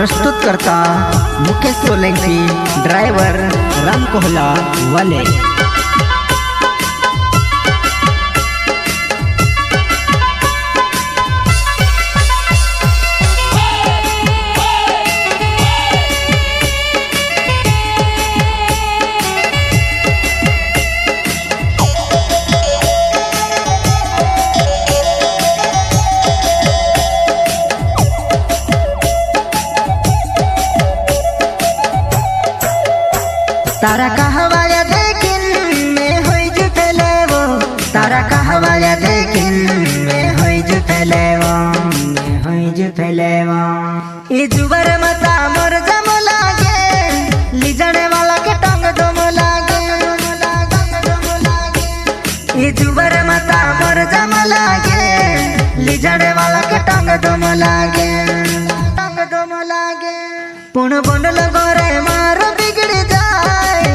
प्रस्तुत करता मुकेश सोलंकी, ड्राइवर राम कोहला वाले। तारा कहवाया देखिन में होई जुटले वो, तारा कहवाया देखिन में होई जुटले वो, में होई जुटले वो। ये जुबर मता मोर जम लागे, लिजने वाला के टंग दम लागे, ये जुबर मता मोर जम लागे, लिजने वाला के टंग दम लागे, टंग दम लागे। पुण बंडल गोरे मारो बिगड़ जाए,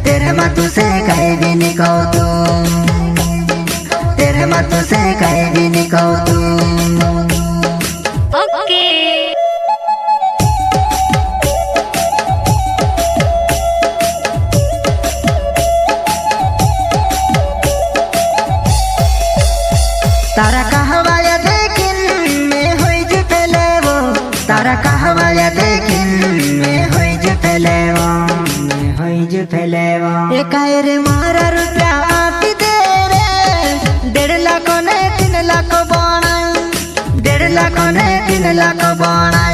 तेरे मतु से कहीं भी निकल तू, तेरे मतु से कहीं भी निकल तू। ओके तारा कहवाया देखिन में होई जुटले वो, तारा कहवाया देखिन में होई जुटले वो, में होई जुटले वो। एक रे मारा रुपया आपी दे रे, 1.5 लाख ने 3 लाख बनाई, 1.5 लाख ने 3 लाख बनाई।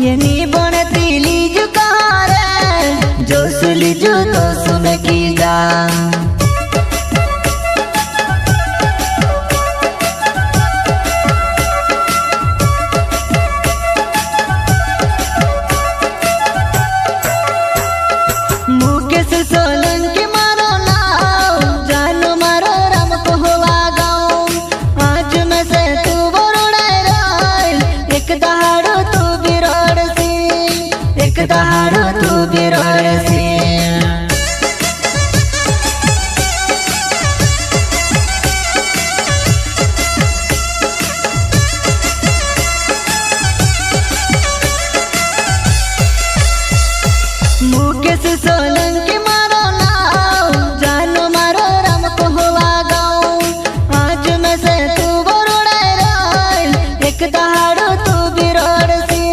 ये नी बने तिली जुकारे, जो सुली जो तो सुन की जा। मुकेश सोलंकी मारो नाव, जानू मारो राम कोहला गाँव। आज में से तू बरोड़े राय, एक दहाड़ो तू बिरोड़ सी, एक दहाड़ो तू बिरोड़ सी। मुकेश सोलंकी मारो नाव, जानू मारो राम कोहला गाँव। आज में से तू बरोड़े राय, एक दहाड़ो तू बिरोड़ सी,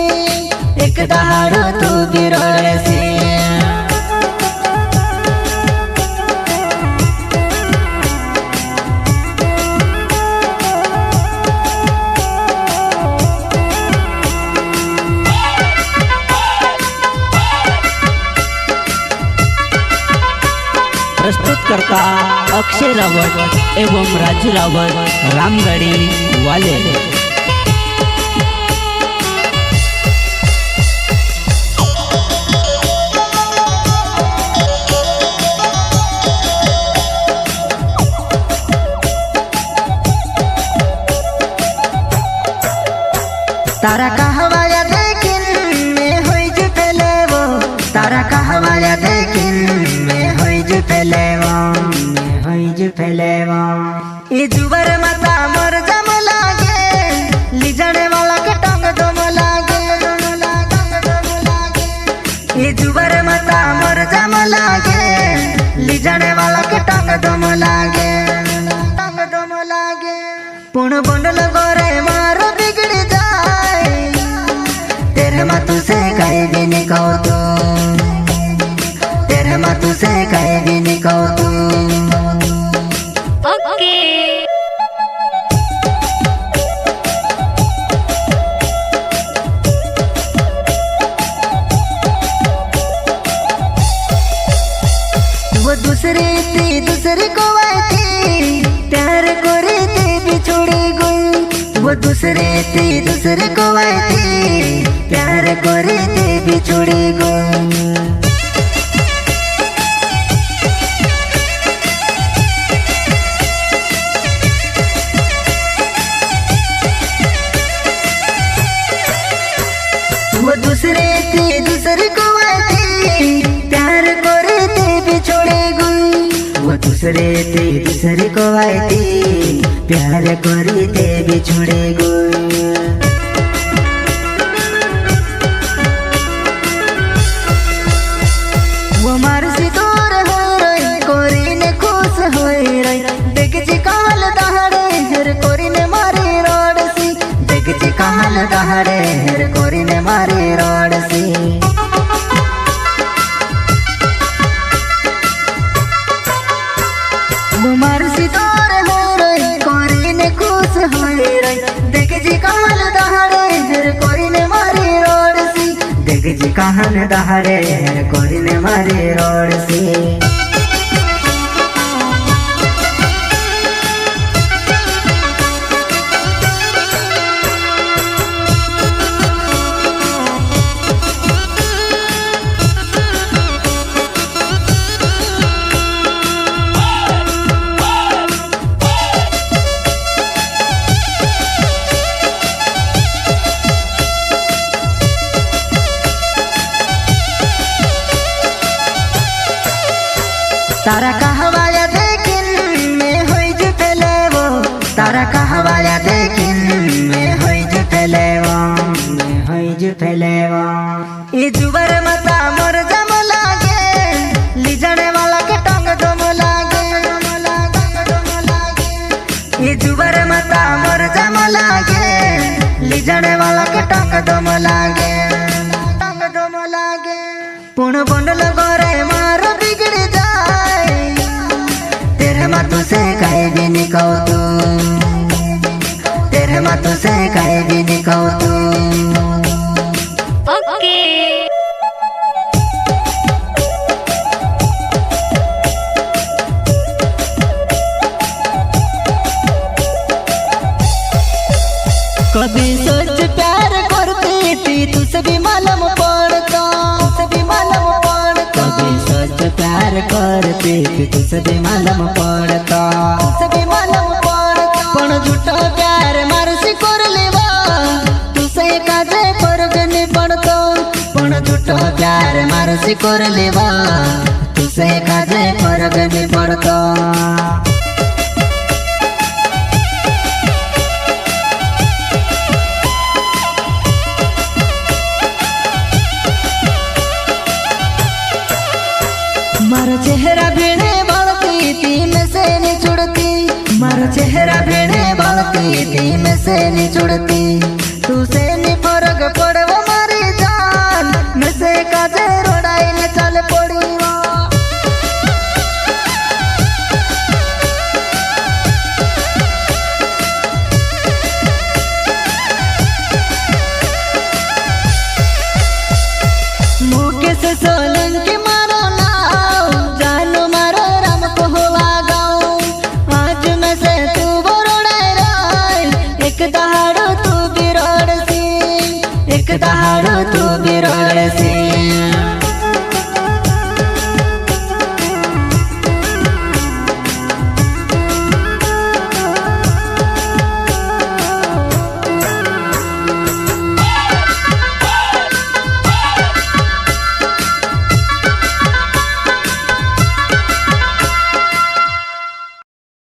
एक दहाड़ो तू बिरोड़ सी। प्रस्तुत करता अक्षय रावत एवं राजू रावत, रामगढ़ी वाले। तारा कहवाया देखिन में होई जुटले वो, तारा कहवाया देखिन में होई जुटले वो, में होई जुटले वो। ये जुबर मता मोर जम लागे, लिजने वाला के टंग दम लागे, ये जुबर मता मोर जम लागे, लिजने वाला के टंग दम लागे, टंग दम लागे। पुण बंडल गोरे मारो बिगड़ जाए, तेरे मतु से कहीं भी निकल तू, तेरे मतु से कहीं भी निकल तू। ओके वो दूसरी थी दूसरी को थी, प्यार कोरी थी बिछुड़ी गई। वो दूसरी थी दूसरी को थी, प्यार कोरी थी बिछुड़ी गई। वो दूसरे थी दूसरी को थी, प्यार कोरी थी बिछुड़ी गई। वो दूसरे थी दूसरी को थी, प्यार कोरी थी बिछुड़ी गई। कहान दहाड़े हेर कोरी ने मारी रोड सी बुमार सी तोर हो रही कोरी ने खुश हो रही देख जी कहान दहाड़े हेर कोरी ने मारी रोड सी देख जी कहान दहाड़े हेर कोरी ने मारी रोड सी तारा कहवाया देखिन में होई जुटले वो तारा कहवाया देखिन में होई जुटले वो में होई जुटले वो ये जुबर मता मोर जम लागे लिजणे वाला के टंग दम लागे ये जुबर मता मोर जम लागे लिजणे वाला के टंग दम लागे पुण बंडल गोरे मार बिगड़ तेरे मातु से कहे भी निकाओ तू तेरे मातु से कहे भी निकाओ तू ओके कभी सोच प्यार करती थी तुझसे भी मालूम पड़ता कभी सोच प्यार करती थी तुझसे भी मालूम पड़ता पण झूठा प्यार मारसी कर लेवा तुझसे काजे फरक नहीं पड़तो पण झूठो प्यार मारसी कर लेवा तुझसे काजे फरक नहीं पड़ता मारो चेहरा भेड़े बालती थी में से नहीं छुड़ती मारो चेहरा भेड़े बालती थी में से नहीं छुड़ती तुझसे नहीं फरक पड़वा मारी जान में से काजे रोड़ाई ने चल पड़ी मुकेश सोलंकी मारो नाम जानो मारो राम को हुआ गाँव आज में से तू बरोड़े राय एक दहाड़ो तू बिरोड़ सी एक दहाड़ो तू बिरोड़ सी